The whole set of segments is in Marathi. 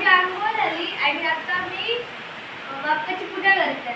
आंघोळ झाली आणि आता मी बाप्पाची पूजा करते.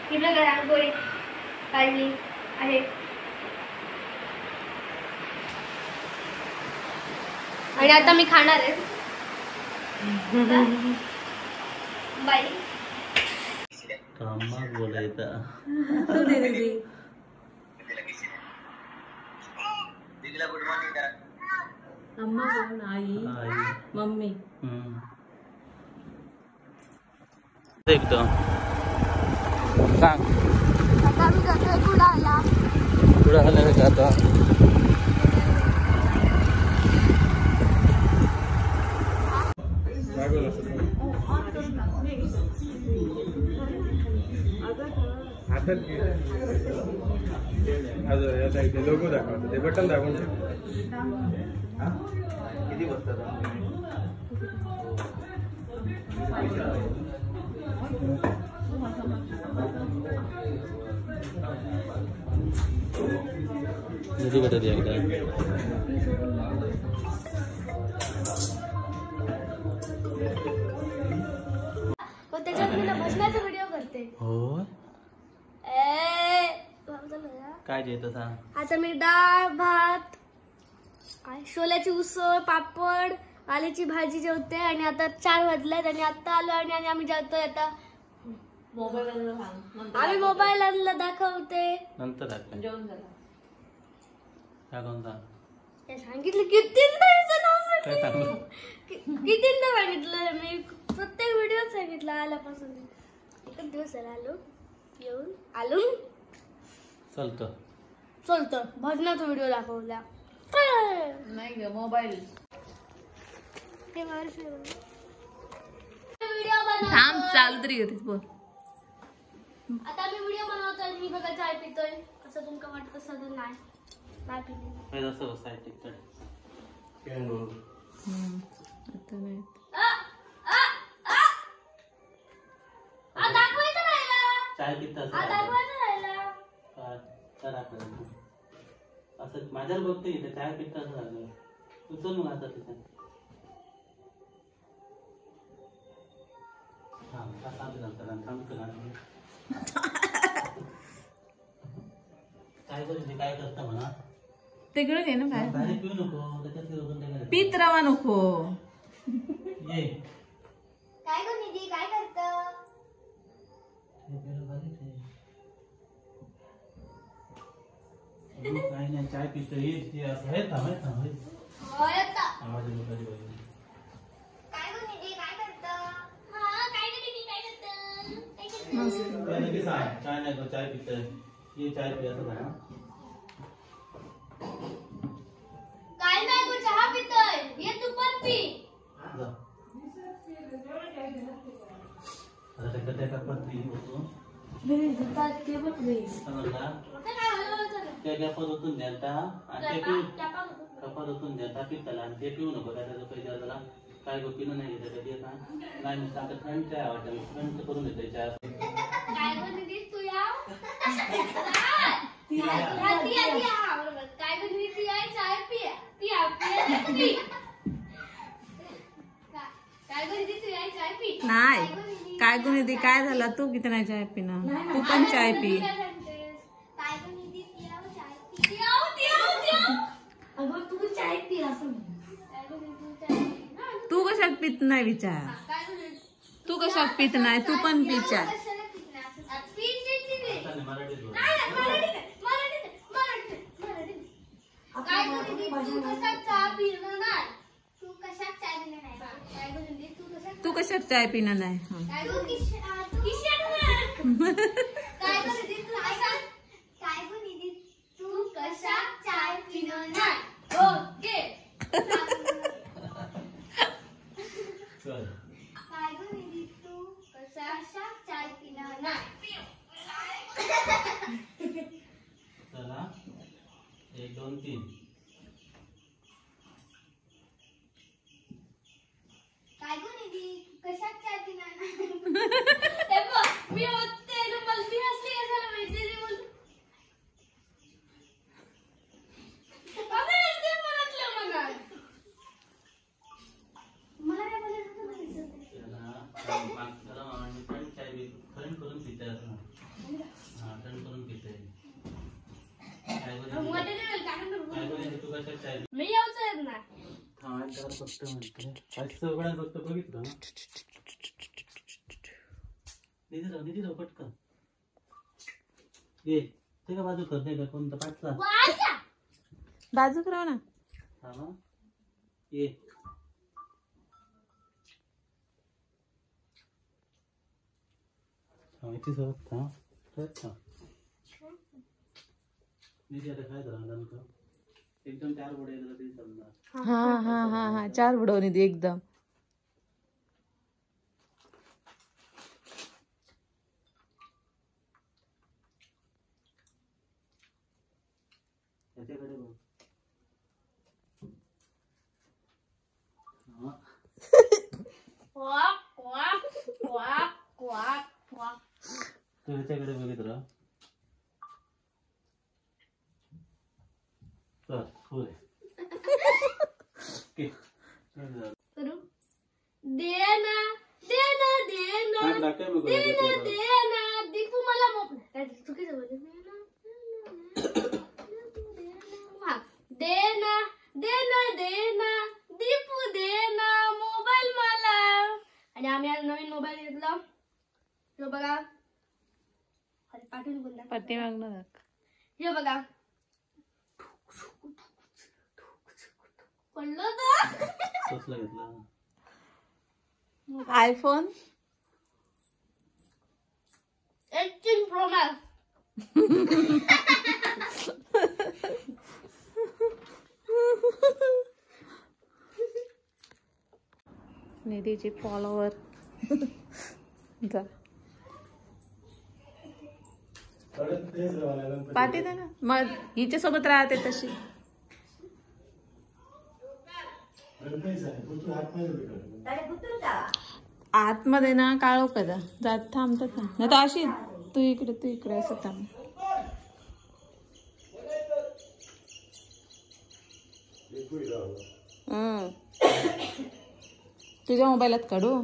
ही बघा रांगोळी काढली आहे आणि आता मी खाणार आहे. बाई अम्मा बोलायचं तू दे दीदी. दीदीला गुड मॉर्निंग करा. अम्मा बोल. आई मम्मी. एकदम सांग आता मी जातोय कुडाळला. कुडाळला का आता? लोगो दाखवतो ते बटन दाखवून किती बसतात? किती बटन द्या एकदा. त्याच्यात मी भजनाचा व्हिडिओ करते. हो काय जेवतो सांग. आता मी डाळ भात छोल्याची उसळ पापड आल्याची भाजी जेवते आणि आता 4 वाजलेत आणि आता आलो आणि आम्ही जेवतोय. आता आम्ही मोबाईल आणला दाखवते नंतर जेवण झालं सांगितलं कितींदा हिचं नाव काय सांगू. कितींदा सांगितलं मी प्रत्येक व्हिडिओ सांगितलं आल्यापासून. एकच दिवस आलो येऊन आलो चलतो चलतो भजनाचा व्हिडिओ दाखवला नाही ग मोबाईल. थांब चालू तरी होतीस बोल. आता मी व्हिडिओ बनवतोय आणि बघा चाय पितोय. असं तुमका वाटतं सगळं नाही नाही पिते जसं बसाय तिकट आता नाही. दाखवायचं राहिला चाय पिता दाखवायचं राहिला. असं माझ्यावर बघते इथे चाय पिता असं झालं. उचल मग आता तिथे काय करते काय करता म्हणा. तिकडे घे ना काय पाणी पिऊ नको त्याच्यात पीत रवा नको. ये काय गो निधी काय करतं. काही नाही चाय पितो ये असं आहे. थांबाय आवाज येतो. काय गो निधी काय करतं. काय गो निधी काय करतं. सांग चाय नाही चाय पितोय ये चाय पी असं म्हणा. काय नाही गो चहा पितोय ये तू पण पी. त्या गॅपात ओतून द्यायचा आणि ते कपात ओतून द्यायचा पिताला आणि ते पिऊ नको. त्याचा पैसे त्याला काय गोष्टीनं नाही घेत कधी येता नाही मी सांगत फ्रेंड चाय आवडतं फ्रेंड करून देते चाय. काय गो निधी तू या काय गो निधी तू या चाय पिया पिया पिया काय गो निधी तू या चाय पी. नाही काय गो निधी काय झालं तू किती नाही चाय पिणं. तू पण चाय पी. काय गो निधी पिया चाय पी. अगं तू चाय पी असं. तू कशात पित नाही विचार. तू कशात पित नाही तू पण पी चाय. तू कशात चाय पिणं नाही. चला 1 2 3 काय गो निधी हा जरा फक्त म्हणते आज सगळ्यांना फक्त बघितलं निधी राव पटकन ये ते का बाजू कर नाही का कोणता पाठचा बाजू कराव ना हा ना ये माहिती सोबत हा निधी आता काय झालं नेमकं एकदम 4 बुडे गेलं तरी समजा हा हा हा हा 4 बुडवणी दे एकदम त्याच्याकडे बघ त्याच्याकडे बघित राहा पुरे देना देना देना देना देना दीपू मला चुकीचं बोलले देना देना देना दीपू देना मोबाईल मला आणि आम्ही आज नवीन मोबाईल घेतला हे बघा पाठवून बोलला पट्टी मागणार हे बघा पडलं तर कसला घेतला आयफोन 18 Pro Max निधीचे फॉलोवर जा पाठी दे ना मग हिच्या सोबत राहते तशी आतमध्ये ना काळो कदा जात थांबतात ना नाही तर अशी तू इकडे असं थांब तुझ्या मोबाईलात काढू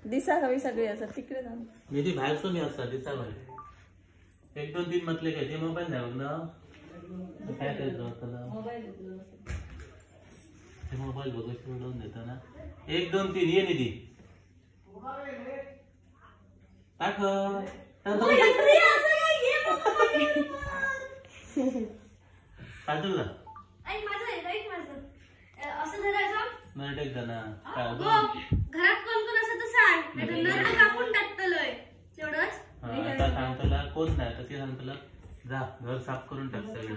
दिसा हवी सगळी असं तिकडे जाऊन मी ती बाहेर सोनी असतात दिसा भाई 1 2 3 म्हटले काय ते मोबाईल द्या ना काय करायचं त्याला ते मोबाईल बघू सोडून देतो ना 1 2 3 ये निधी टाक पाठवला असं धरायचं नाही टेक ना घरात कोण कोण असं तर सांग नाही तर कापून टाकतलोय तेवढंच आता सांगतला कोण नाही तर ते सांगतला जा घर साफ करून टाक सगळे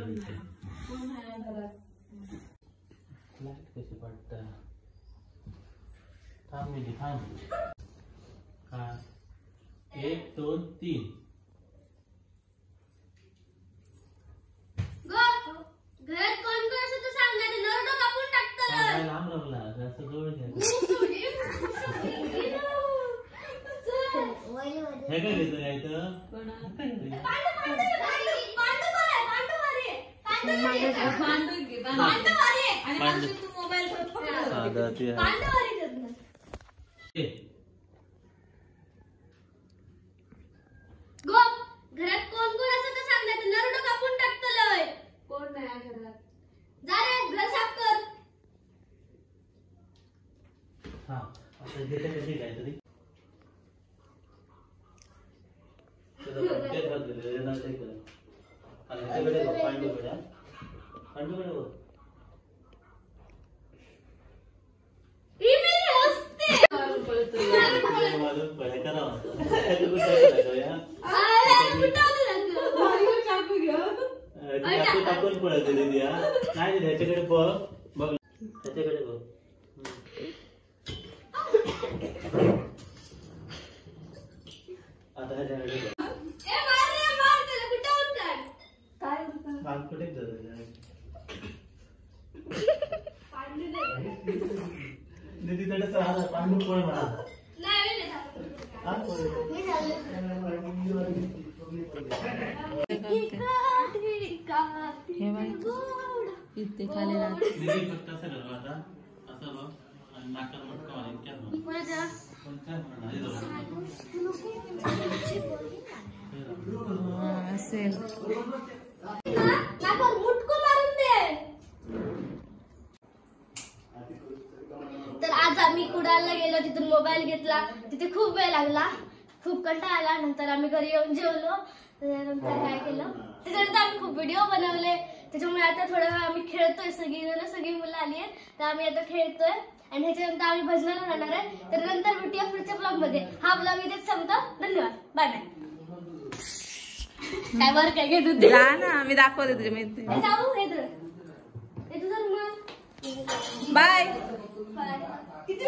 कशी पडत थांब मी थांब हा 1 2 3 घरात कोण कोण असं तर सांग नाही तर नरडो कापून टाकतलोय लांब रवला असं जवळ हे काय घेतो काय घरात कोण कोण असं तर सांग नाही नरडो कापून टाकतलोय कोण नाही घरात जा रे घर साफ कर हा आता घेते कधी काहीतरी टाकून पडत नाही ह्याच्याकडे बघ बघ ह्याच्याकडे बघ आता ह्याच्याकडे बघ कुठे तिकडे पांडू कोण म्हणा हे बाई इथे खाली राहत दीदी फक्त असं करू आता असं बघ आणि नाकात मटका मारेन क्या बघ कोणाच्या? पण काय म्हणणार हे बघ. असेल नाकावर मुटको मारून दे. तर आज आम्ही कुडाळला गेलो, तिथून मोबाईल घेतला. तिथे खूप वेळ लागला, खूप कंटाळा आला. नंतर आम्ही घरी येऊन जेवलो. त्याच्यानंतर काय केलं, त्याच्यानंतर आम्ही खूप व्हिडिओ बनवले. त्याच्यामुळे आता थोडा वेळ आम्ही खेळतोय, सगळी मुलं आली आहेत तर आम्ही आता खेळतोय. आणि ह्याच्यानंतर आम्ही भजनाला जाणार आहे. तर नंतर भेटूया पुढच्या ब्लॉग मध्ये. हा ब्लॉग इथेच संपतो. धन्यवाद, बाय बाय. काय बरं काय घेत होते जा ना, मी दाखवते तुझ्या मैत्रिणी. जाऊ हे तुझं बाय. किती